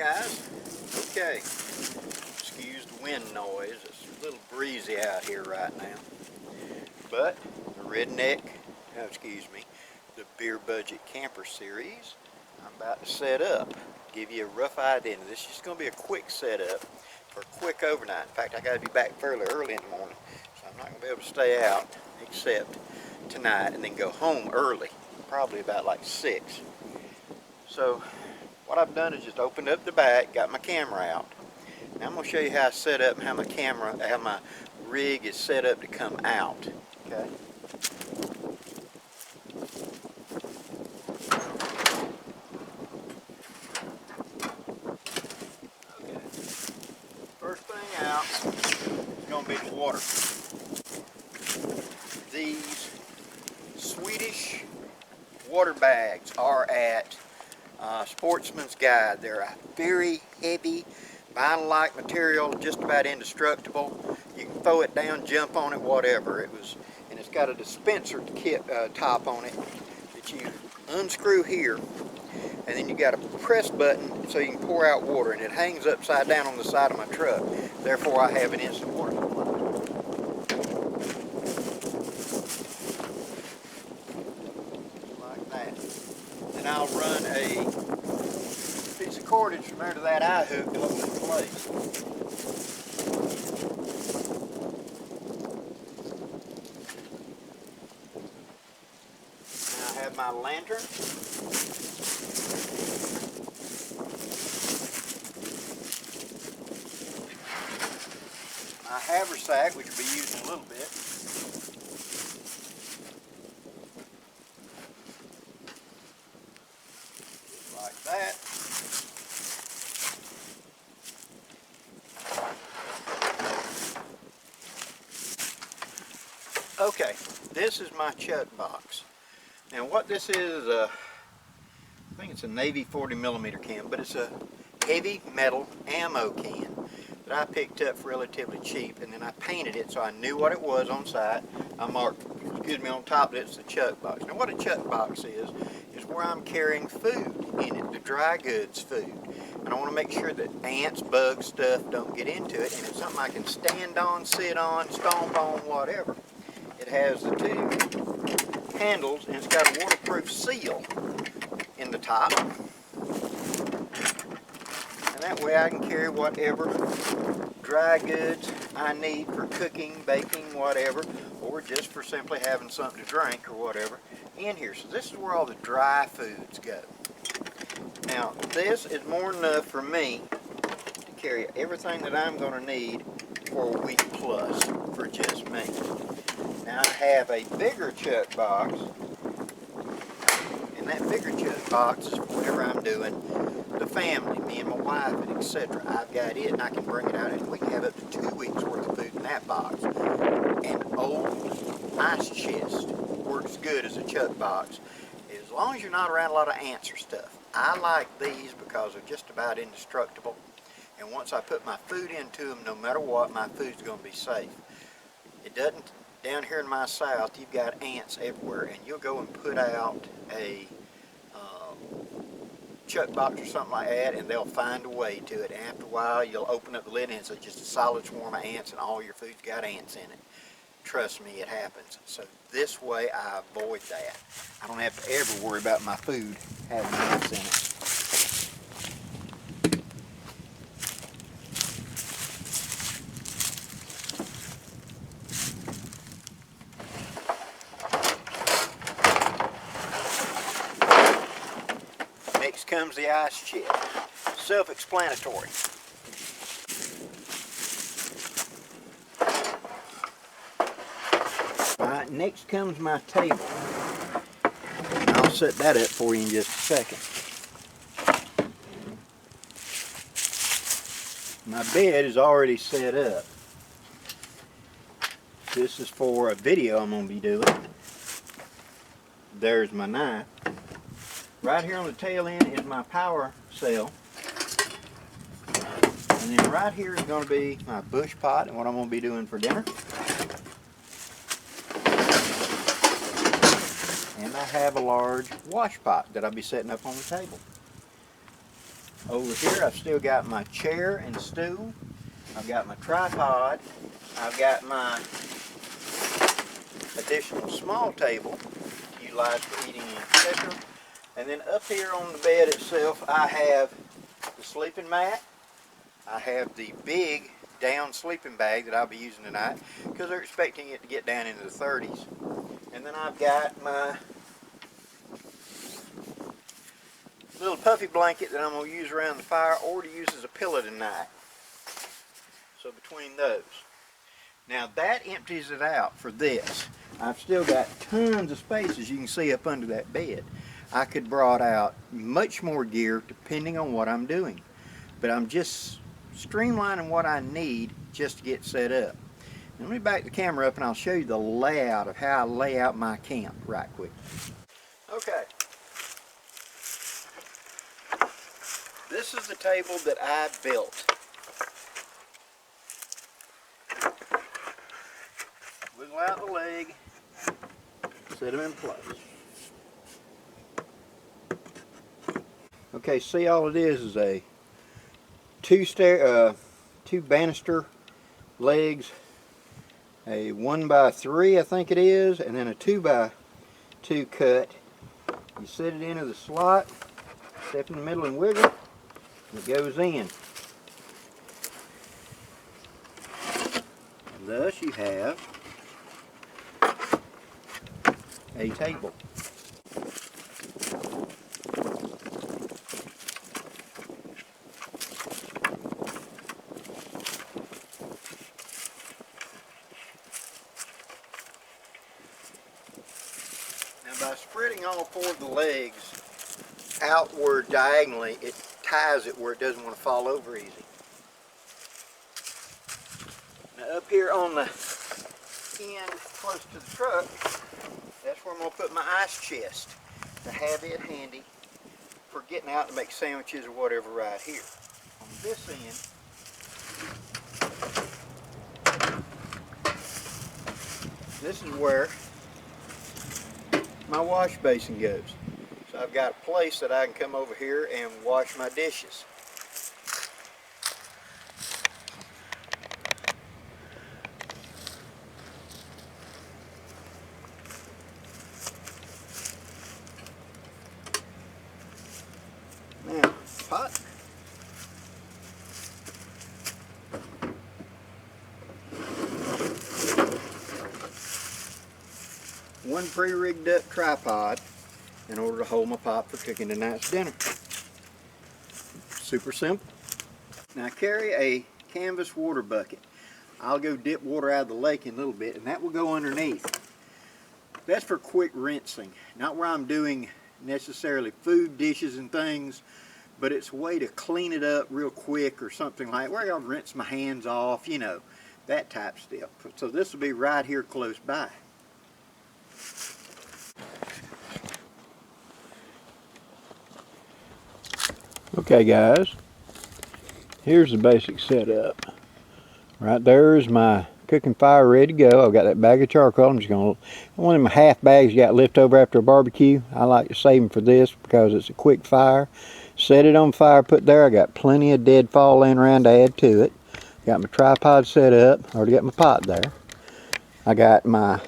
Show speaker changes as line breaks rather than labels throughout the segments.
guys. Okay, excuse the wind noise. It's a little breezy out here right now. But the the Beer Budget Camper Series, I'm about to set up. Give you a rough idea. This is just going to be a quick setup for a quick overnight. In fact, I got to be back fairly early in the morning, so I'm not going to be able to stay out except tonight and then go home early, probably about like 6. So what I've done is just opened up the back, got my camera out. Now I'm going to show you how I set up and how my rig is set up to come out. Okay. First thing out is going to be the water. These Swedish water bags are at Sportsman's Guide. They're a very heavy vinyl-like material, just about indestructible. You can throw it down, jump on it, whatever. And it's got a dispenser top on it that you unscrew here, and then you got a press button so you can pour out water, and it hangs upside down on the side of my truck. Therefore, I have an instant water supply. Like that. Then I'll run a piece of cordage from there to that eye hook to hold it in place. Now I have my lantern. My haversack, which will be used in a little bit. Like that. Okay, this is my chuck box. Now what this is, I think it's a Navy 40mm can, but it's a heavy metal ammo can that I picked up for relatively cheap, and then I painted it so I knew what it was on site. I marked, on top of it, it's the chuck box. Now what a chuck box is where I'm carrying food in it, the dry goods food. And I want to make sure that ants, bugs, stuff don't get into it, and it's something I can stand on, sit on, stomp on, whatever. It has the 2 handles, and it's got a waterproof seal in the top. And that way I can carry whatever dry goods I need for cooking, baking, whatever, or just for simply having something to drink or whatever in here. So this is where all the dry foods go. Now this is more than enough for me to carry everything that I'm going to need for a week plus for just me. Now I have a bigger chuck box, and that bigger chuck box is for whatever I'm doing, the family, me and my wife, and etc. I've got it, and I can bring it out, and we can have up to 2 weeks worth of food in that box. An old ice chest works good as a chuck box, as long as you're not around a lot of ants or stuff. I like these because they're just about indestructible, and once I put my food into them, no matter what, my food's going to be safe. It doesn't, down here in my south, you've got ants everywhere, and you'll go and put out a chuck box or something like that, and they'll find a way to it. And after a while, you'll open up the lid, and it's just a solid swarm of ants, and all your food's got ants in it. Trust me, it happens. So this way, I avoid that. I don't have to ever worry about my food having ants in it. Next comes the ice chest. Self-explanatory. Alright, next comes my table. I'll set that up for you in just a second. My bed is already set up. This is for a video I'm going to be doing. There's my knife. Right here on the tail end is my power cell. And then right here is going to be my bush pot and what I'm going to be doing for dinner. And I have a large wash pot that I'll be setting up on the table. Over here I've still got my chair and stool. I've got my tripod. I've got my additional small table utilized for eating, etc. And then up here on the bed itself I have the sleeping mat. I have the big down sleeping bag that I'll be using tonight because they're expecting it to get down into the 30s. And then I've got my little puffy blanket that I'm going to use around the fire or to use as a pillow tonight. So between those. Now that empties it out for this. I've still got tons of space, as you can see, up under that bed. I could brought out much more gear depending on what I'm doing. But I'm just streamlining what I need just to get set up. Now, let me back the camera up and I'll show you the layout of how I lay out my camp right quick. Okay. This is the table that I built. Wiggle out the leg, set them in place. Okay, see, all it is a two banister legs, a 1x3 I think it is, and then a 2x2 cut. You set it into the slot, step in the middle and wiggle, and it goes in. And thus you have a table. Now by spreading all four of the legs outward diagonally, it ties it where it doesn't want to fall over easy. Now up here on the end close to the truck, that's where I'm going to put my ice chest to have it handy for getting out to make sandwiches or whatever right here. On this end, this is where my wash basin goes. So I've got a place that I can come over here and wash my dishes. Now, pot. One pre-rigged up tripod in order to hold my pot for cooking tonight's dinner. Super simple. Now I carry a canvas water bucket. I'll go dip water out of the lake in a little bit and that will go underneath. That's for quick rinsing, not where I'm doing necessarily food dishes and things, but it's a way to clean it up real quick or something like where I'll rinse my hands off, you know, that type of stuff. So this will be right here close by. Okay guys, here's the basic setup. Right there is my cooking fire ready to go. I've got that bag of charcoal. I'm just going to, one of my half bags you got left over after a barbecue. I like to save them for this because it's a quick fire. Set it on fire, put there. I got plenty of deadfall laying around to add to it. Got my tripod set up, already got my pot there. I got my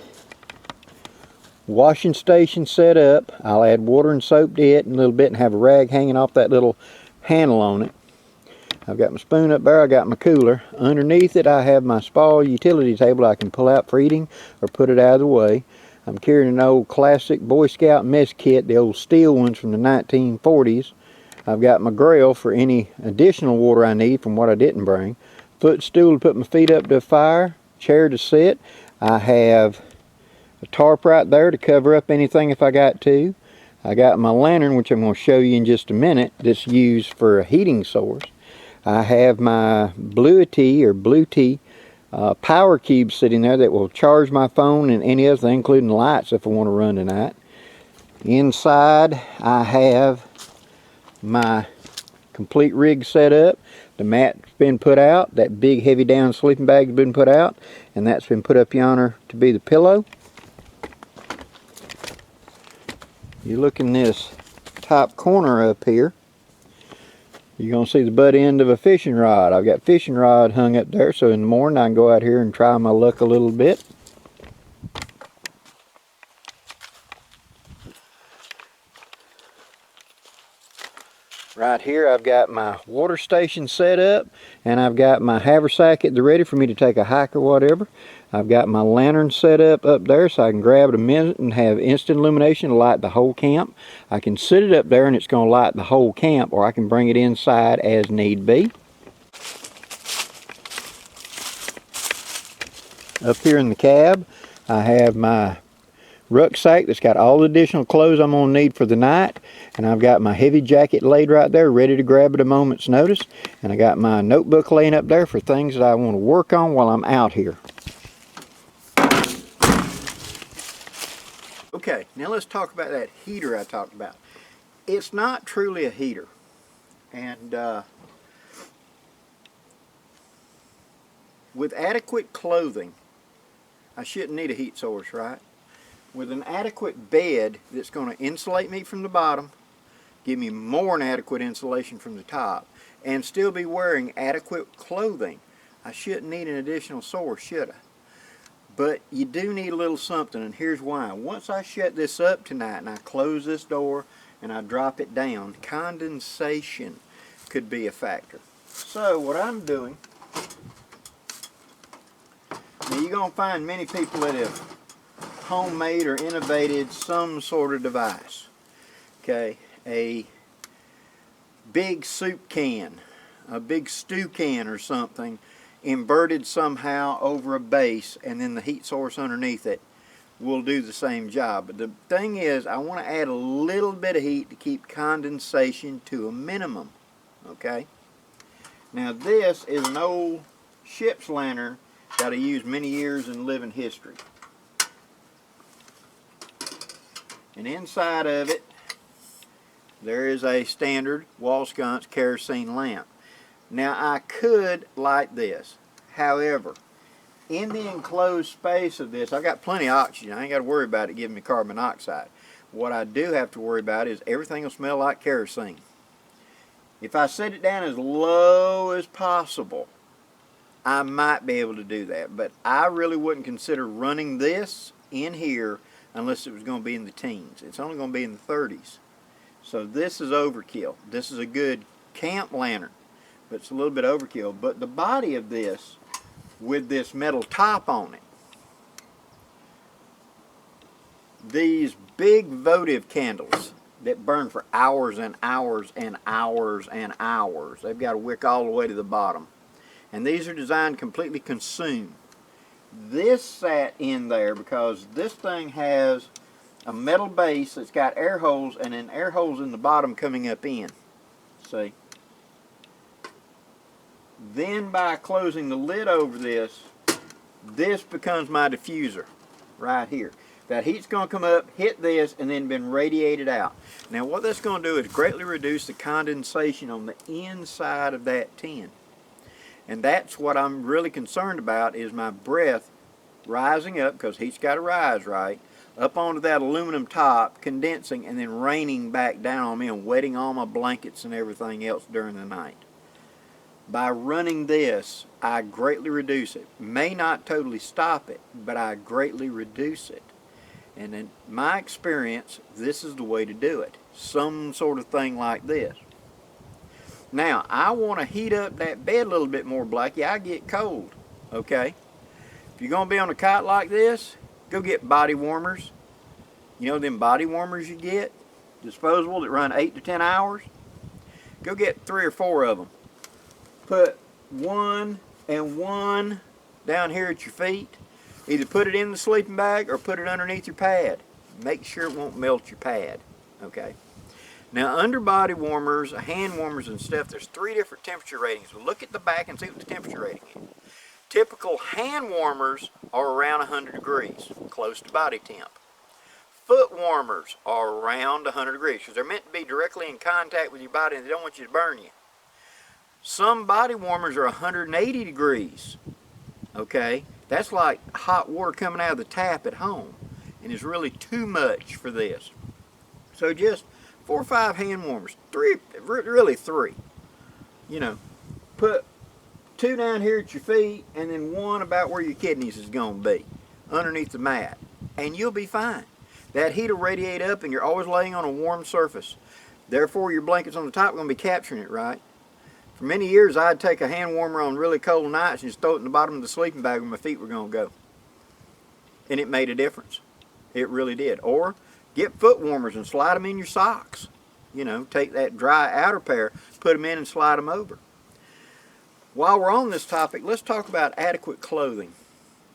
washing station set up. I'll add water and soap to it in a little bit and have a rag hanging off that little handle on it. I've got my spoon up there, I got my cooler. Underneath it I have my small utility table I can pull out for eating or put it out of the way. I'm carrying an old classic Boy Scout mess kit, the old steel ones from the 1940s. I've got my grill for any additional water I need from what I didn't bring. Footstool to put my feet up to the fire, chair to sit. I have a tarp right there to cover up anything if I got to. I got my lantern, which I'm going to show you in just a minute, that's used for a heating source. I have my Blue Tea power cube sitting there that will charge my phone and any other thing, including lights if I want to run tonight. Inside I have my complete rig set up. The mat's been put out, that big heavy down sleeping bag's been put out, and that's been put up yonder to be the pillow. You look in this top corner up here, You're going to see the butt end of a fishing rod. I've got fishing rod hung up there, so in the morning I can go out here and try my luck a little bit. Right here I've got my water station set up, and I've got my haversack at the ready for me to take a hike or whatever. I've got my lantern set up there so I can grab it a minute and have instant illumination to light the whole camp. I can sit it up there and it's going to light the whole camp, or I can bring it inside as need be. Up here in the cab I have my rucksack that's got all the additional clothes I'm going to need for the night, and I've got my heavy jacket laid right there ready to grab at a moment's notice, and I got my notebook laying up there for things that I want to work on while I'm out here. Okay, now let's talk about that heater I talked about. It's not truly a heater, and with adequate clothing I shouldn't need a heat source, right? With an adequate bed that's going to insulate me from the bottom, give me more than adequate insulation from the top, and still be wearing adequate clothing, I shouldn't need an additional source, should I? But you do need a little something, and here's why. Once I shut this up tonight and I close this door and I drop it down, condensation could be a factor. So what I'm doing, now you're going to find many people that have homemade or innovated some sort of device. Okay, a big soup can, a big stew can or something, inverted somehow over a base, and then the heat source underneath it will do the same job. But the thing is, I want to add a little bit of heat to keep condensation to a minimum. Okay, now this is an old ship's lantern that I used many years in living history. And inside of it there is a standard wall sconce kerosene lamp. Now I could light this, however, in the enclosed space of this I've got plenty of oxygen. I ain't got to worry about it giving me carbon monoxide. What I do have to worry about is everything will smell like kerosene. If I set it down as low as possible, I might be able to do that, but I really wouldn't consider running this in here unless it was going to be in the teens. It's only going to be in the 30s. So this is overkill. This is a good camp lantern, but it's a little bit overkill. But the body of this, with this metal top on it, these big votive candles that burn for hours and hours and hours and hours, they've got a wick all the way to the bottom. And these are designed to completely consume. This sat in there because this thing has a metal base that's got air holes, and then air holes in the bottom coming up in. See? Then by closing the lid over this, this becomes my diffuser right here. That heat's going to come up, hit this, and then been radiated out. Now what that's going to do is greatly reduce the condensation on the inside of that tin. And that's what I'm really concerned about, is my breath rising up, because heat's got to rise right, up onto that aluminum top, condensing, and then raining back down on me and wetting all my blankets and everything else during the night. By running this, I greatly reduce it. May not totally stop it, but I greatly reduce it. And in my experience, this is the way to do it. Some sort of thing like this. Now, I want to heat up that bed a little bit more, Blackie. I get cold, okay? If you're going to be on a cot like this, go get body warmers. You know them body warmers you get? Disposable that run 8 to 10 hours? Go get 3 or 4 of them. Put one and one down here at your feet. Either put it in the sleeping bag or put it underneath your pad. Make sure it won't melt your pad, okay? Now, under body warmers, hand warmers and stuff, there's 3 different temperature ratings. We'll look at the back and see what the temperature rating is. Typical hand warmers are around 100 degrees, close to body temp. Foot warmers are around 100 degrees because they're meant to be directly in contact with your body and they don't want you to burn you. Some body warmers are 180 degrees, okay? That's like hot water coming out of the tap at home, and it's really too much for this. So just 4 or 5 hand warmers, 3, really 3. You know, put 2 down here at your feet and then 1 about where your kidneys is going to be, underneath the mat, and you'll be fine. That heat will radiate up and you're always laying on a warm surface. Therefore, your blankets on the top are going to be capturing it, right? For many years, I'd take a hand warmer on really cold nights and just throw it in the bottom of the sleeping bag where my feet were going to go. And it made a difference. It really did. Or get foot warmers and slide them in your socks. You know, take that dry outer pair, put them in and slide them over. While we're on this topic, let's talk about adequate clothing.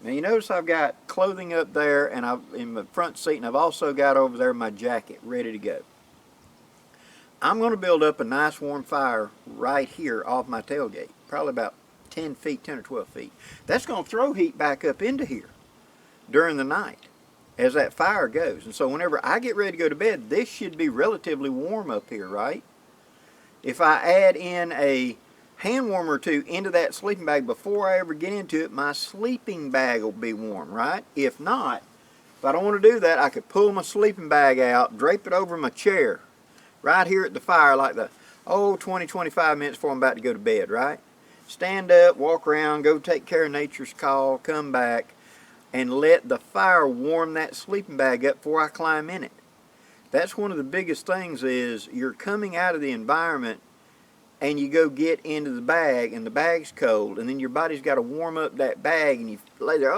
Now you notice I've got clothing up there and I've in the front seat, and I've also got over there my jacket ready to go. I'm going to build up a nice warm fire right here off my tailgate, probably about 10 feet, 10 or 12 feet. That's going to throw heat back up into here during the night as that fire goes. And so whenever I get ready to go to bed, this should be relatively warm up here, right? If I add in a hand warmer or 2 into that sleeping bag before I ever get into it, my sleeping bag will be warm, right? If not, if I don't want to do that, I could pull my sleeping bag out, drape it over my chair, right here at the fire, like the 20-25 minutes before I'm about to go to bed, right? Stand up, walk around, go take care of nature's call, come back, and let the fire warm that sleeping bag up before I climb in it. That's one of the biggest things, is you're coming out of the environment and you go get into the bag and the bag's cold, and then your body's got to warm up that bag, and you lay there,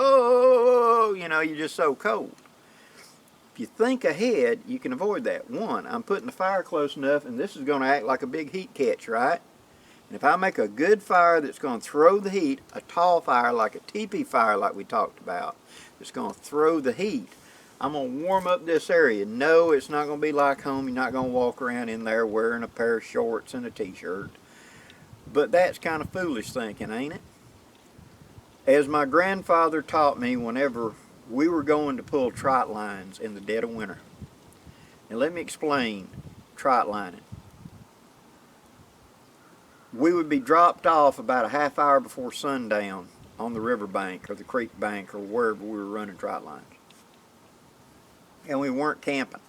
you know, you're just so cold. If you think ahead, you can avoid that. 1, I'm putting the fire close enough, and this is going to act like a big heat catch, right? And if I make a good fire that's going to throw the heat, a tall fire like a teepee fire like we talked about, that's going to throw the heat, I'm going to warm up this area. No, it's not going to be like home. You're not going to walk around in there wearing a pair of shorts and a t-shirt. But that's kind of foolish thinking, ain't it? As my grandfather taught me whenever we were going to pull trot lines in the dead of winter. Now let me explain trot lining. We would be dropped off about a half hour before sundown on the river bank or the creek bank or wherever we were running trot lines. And we weren't camping.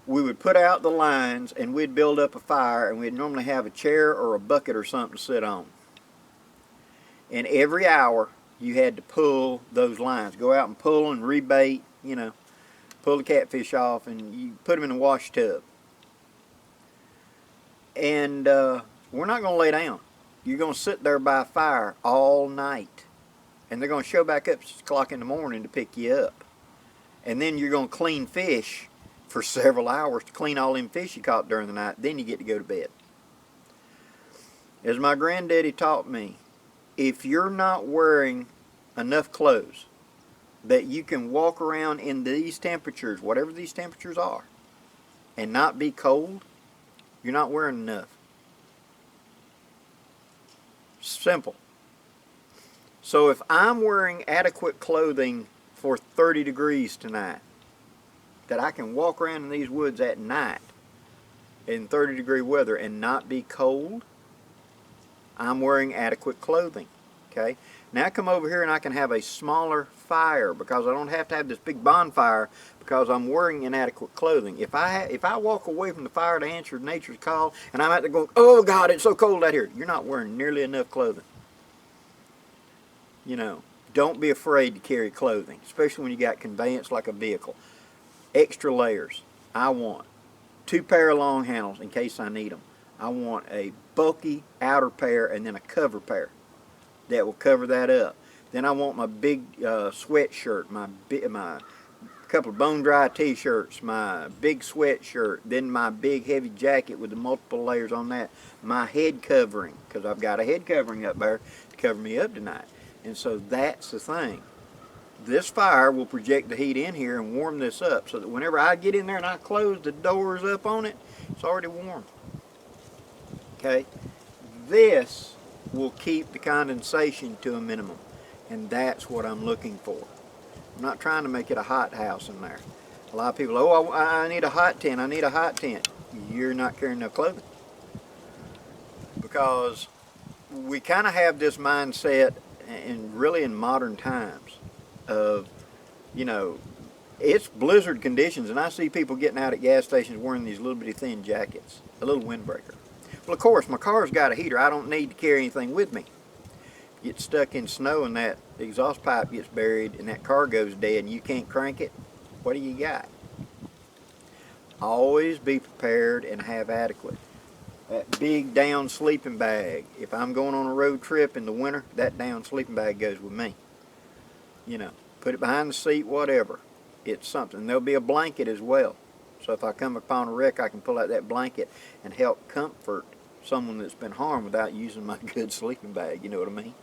We would put out the lines and we'd build up a fire, and we'd normally have a chair or a bucket or something to sit on. And every hour you had to pull those lines. Go out and pull and rebait, you know, pull the catfish off, and you put them in a wash tub. And we're not going to lay down. You're going to sit there by a fire all night. And they're going to show back up at 6 o'clock in the morning to pick you up. And then you're going to clean fish for several hours to clean all them fish you caught during the night. Then you get to go to bed. As my granddaddy taught me, if you're not wearing enough clothes that you can walk around in these temperatures, whatever these temperatures are, and not be cold, you're not wearing enough. Simple. So if I'm wearing adequate clothing for 30 degrees tonight, that I can walk around in these woods at night in 30-degree weather and not be cold, I'm wearing adequate clothing. Okay? Now I come over here and I can have a smaller fire because I don't have to have this big bonfire because I'm wearing inadequate clothing. If I walk away from the fire to answer nature's call and I'm out there going, oh God, it's so cold out here, you're not wearing nearly enough clothing. You know, don't be afraid to carry clothing, especially when you got conveyance like a vehicle. Extra layers. I want 2 pair of long handles in case I need them. I want a bulky outer pair and then a cover pair that will cover that up. Then I want my big sweatshirt, my couple of bone dry t-shirts, my big sweatshirt, then my big heavy jacket with the multiple layers on that, my head covering, because I've got a head covering up there to cover me up tonight. And so that's the thing. This fire will project the heat in here and warm this up so that whenever I get in there and I close the doors up on it, it's already warm. Okay? This will keep the condensation to a minimum, and that's what I'm looking for. I'm not trying to make it a hot house in there. A lot of people, oh, I need a hot tent, I need a hot tent. You're not carrying enough clothing. Because we kind of have this mindset, and really in modern times, of, you know, it's blizzard conditions, and I see people getting out at gas stations wearing these little bitty thin jackets, a little windbreaker. Well, of course, my car's got a heater. I don't need to carry anything with me. Get stuck in snow and that exhaust pipe gets buried and that car goes dead and you can't crank it, what do you got? Always be prepared and have adequate. That big down sleeping bag, if I'm going on a road trip in the winter, that down sleeping bag goes with me. You know, put it behind the seat, whatever. It's something. There'll be a blanket as well. So if I come upon a wreck, I can pull out that blanket and help comfort someone that's been harmed without using my good sleeping bag, you know what I mean?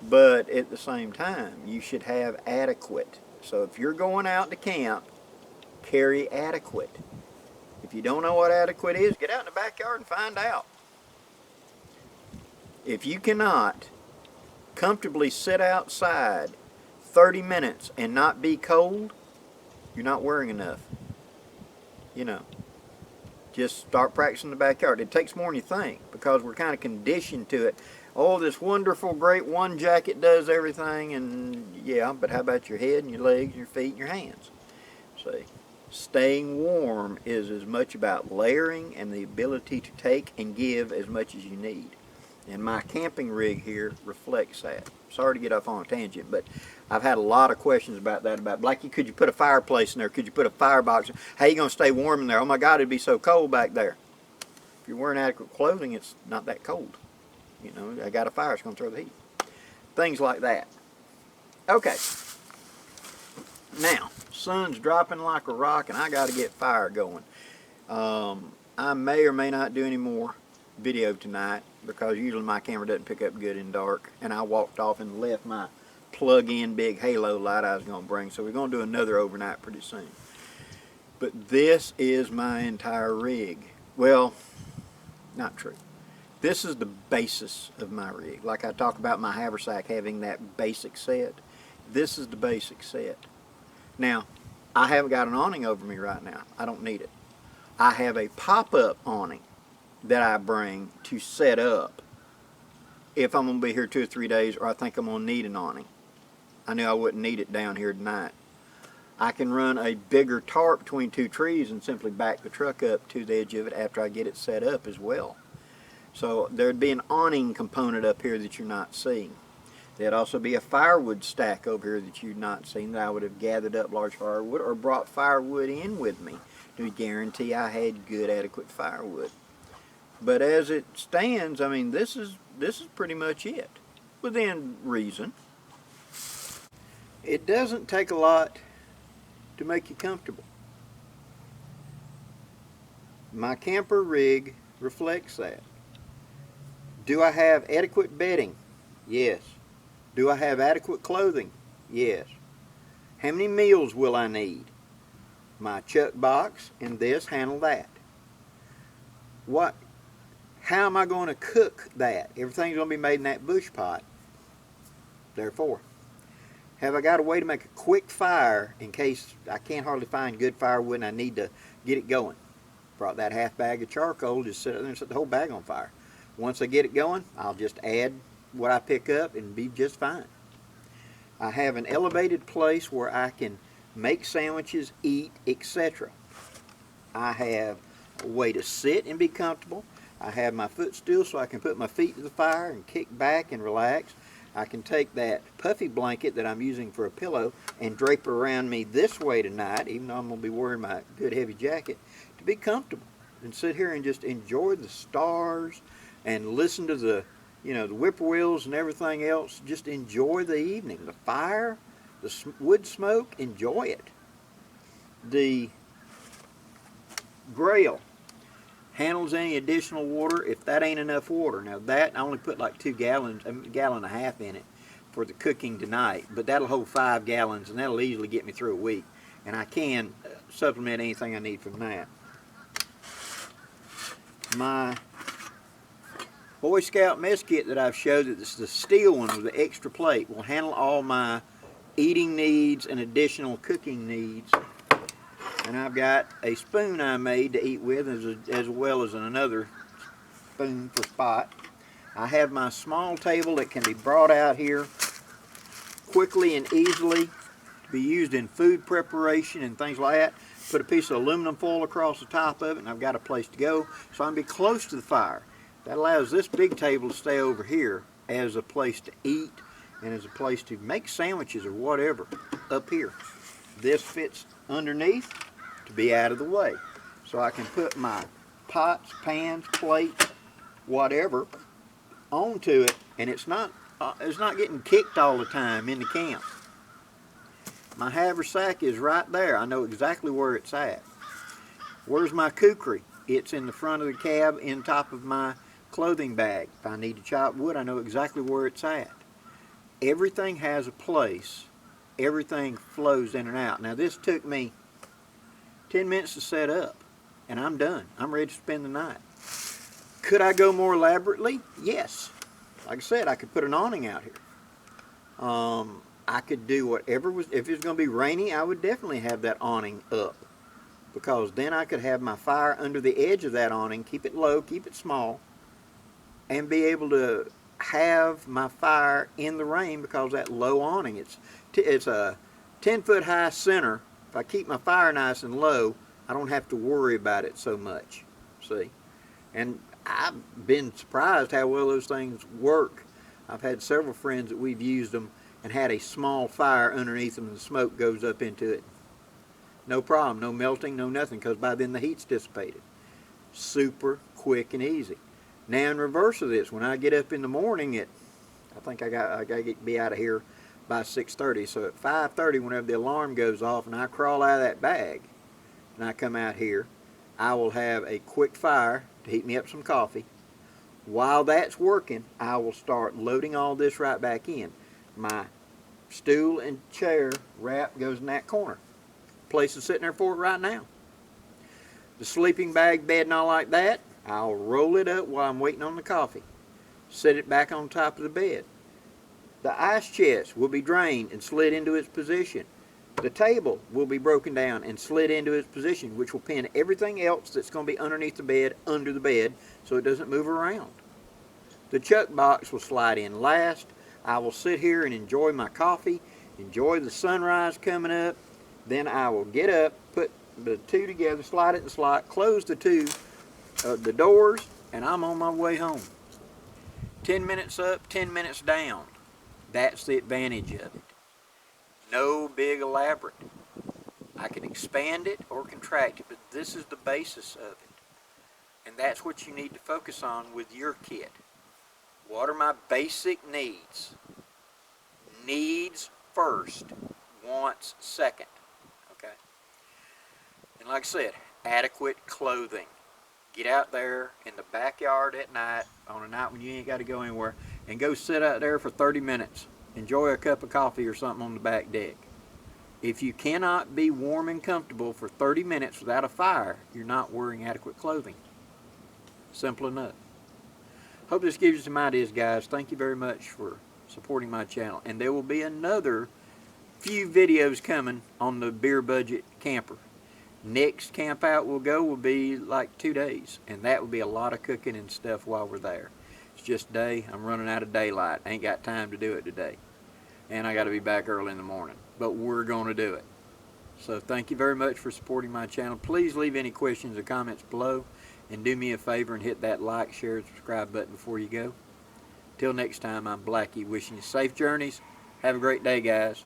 But at the same time, you should have adequate. So if you're going out to camp, carry adequate. If you don't know what adequate is, get out in the backyard and find out. If you cannot comfortably sit outside 30 minutes and not be cold, you're not wearing enough. You know, just start practicing in the backyard. It takes more than you think because we're kind of conditioned to it. Oh, this wonderful, great one jacket does everything, and yeah, but how about your head and your legs, and your feet, and your hands? See, staying warm is as much about layering and the ability to take and give as much as you need. And my camping rig here reflects that. Sorry to get off on a tangent, but I've had a lot of questions about that. About, Blackie, could you put a fireplace in there? Could you put a firebox? How are you going to stay warm in there? Oh my God, it'd be so cold back there. If you're wearing adequate clothing, it's not that cold. You know, I got a fire, it's going to throw the heat. Things like that. Okay. Now, sun's dropping like a rock, and I got to get fire going. I may or may not do any more video tonight because usually my camera doesn't pick up good in dark, and I walked off and left my plug-in big halo light I was going to bring, so we're going to do another overnight pretty soon. But this is my entire rig. Well, not true. This is the basis of my rig. Like I talk about my haversack having that basic set, this is the basic set. Now, I haven't got an awning over me right now. I don't need it. I have a pop-up awning that I bring to set up if I'm going to be here 2 or 3 days or I think I'm going to need an awning. I knew I wouldn't need it down here tonight. I can run a bigger tarp between 2 trees and simply back the truck up to the edge of it after I get it set up as well. So there'd be an awning component up here that you're not seeing. There'd also be a firewood stack over here that you've not seen that I would have gathered up large firewood or brought firewood in with me to guarantee I had good adequate firewood. But as it stands, I mean, this is pretty much it, within reason. It doesn't take a lot to make you comfortable. My camper rig reflects that. Do I have adequate bedding? Yes. Do I have adequate clothing? Yes. How many meals will I need? My chuck box and this handle that. How am I going to cook that? Everything's going to be made in that bush pot. Therefore, have I got a way to make a quick fire in case I can't hardly find good firewood and I need to get it going? Brought that half bag of charcoal, just sit there and set the whole bag on fire. Once I get it going, I'll just add what I pick up and be just fine. I have an elevated place where I can make sandwiches, eat, etc. I have a way to sit and be comfortable. I have my footstool so I can put my feet to the fire and kick back and relax. I can take that puffy blanket that I'm using for a pillow and drape it around me this way tonight, even though I'm going to be wearing my good heavy jacket, to be comfortable and sit here and just enjoy the stars and listen to the, you know, the whippoorwills and everything else. Just enjoy the evening. The fire, the wood smoke, enjoy it. The Grail handles any additional water if that ain't enough water. Now that, I only put like 2 gallons, a gallon and a half in it for the cooking tonight, but that'll hold 5 gallons and that'll easily get me through a week. And I can supplement anything I need from that. My Boy Scout mess kit that I've showed, that it's the steel one with the extra plate, will handle all my eating needs and additional cooking needs. And I've got a spoon I made to eat with as well as another spoon for spot. I have my small table that can be brought out here quickly and easily to be used in food preparation and things like that. Put a piece of aluminum foil across the top of it and I've got a place to go so I can be close to the fire. That allows this big table to stay over here as a place to eat and as a place to make sandwiches or whatever up here. This fits underneath to be out of the way. So I can put my pots, pans, plates, whatever onto it, and it's not getting kicked all the time in the camp. My haversack is right there. I know exactly where it's at. Where's my kukri? It's in the front of the cab in top of my clothing bag. If I need to chop wood, I know exactly where it's at. Everything has a place. Everything flows in and out. Now this took me 10 minutes to set up, and I'm done. I'm ready to spend the night. Could I go more elaborately? Yes. Like I said, I could put an awning out here. I could do whatever was, if it was going to be rainy, I would definitely have that awning up, because then I could have my fire under the edge of that awning, keep it low, keep it small, and be able to have my fire in the rain because that low awning, it's a 10-foot high center. If I keep my fire nice and low, I don't have to worry about it so much. See? And I've been surprised how well those things work. I've had several friends that we've used them and had a small fire underneath them and the smoke goes up into it. No problem, no melting, no nothing, because by then the heat's dissipated. Super quick and easy. Now in reverse of this, when I get up in the morning I think I gotta be out of here by 6:30. So at 5:30, whenever the alarm goes off and I crawl out of that bag and I come out here, I will have a quick fire to heat me up some coffee. While that's working, I will start loading all this right back in. My stool and chair wrap goes in that corner. Place is sitting there for it right now. The sleeping bag, bed, and all like that, I'll roll it up while I'm waiting on the coffee. Set it back on top of the bed. The ice chest will be drained and slid into its position. The table will be broken down and slid into its position, which will pin everything else that's going to be underneath the bed under the bed so it doesn't move around. The chuck box will slide in last. I will sit here and enjoy my coffee, enjoy the sunrise coming up. Then I will get up, put the two together, slide it in the slot, close the the doors, and I'm on my way home. 10 minutes up, 10 minutes down. That's the advantage of it. No big elaborate. I can expand it or contract it, but this is the basis of it. And that's what you need to focus on with your kit. What are my basic needs? Needs first, wants second. Okay? And like I said, adequate clothing. Get out there in the backyard at night, on a night when you ain't got to go anywhere, and go sit out there for 30 minutes. Enjoy a cup of coffee or something on the back deck. If you cannot be warm and comfortable for 30 minutes without a fire, you're not wearing adequate clothing. Simple enough. Hope this gives you some ideas, guys. Thank you very much for supporting my channel. And there will be another few videos coming on the beer budget camper. Next camp out will be like 2 days, and that will be a lot of cooking and stuff while we're there. It's just day. I'm running out of daylight. Ain't got time to do it today, and I got to be back early in the morning, but we're going to do it. So thank you very much for supporting my channel. Please leave any questions or comments below, and do me a favor and hit that like, share, and subscribe button before you go. Till next time, I'm Blackie, wishing you safe journeys. Have a great day, guys.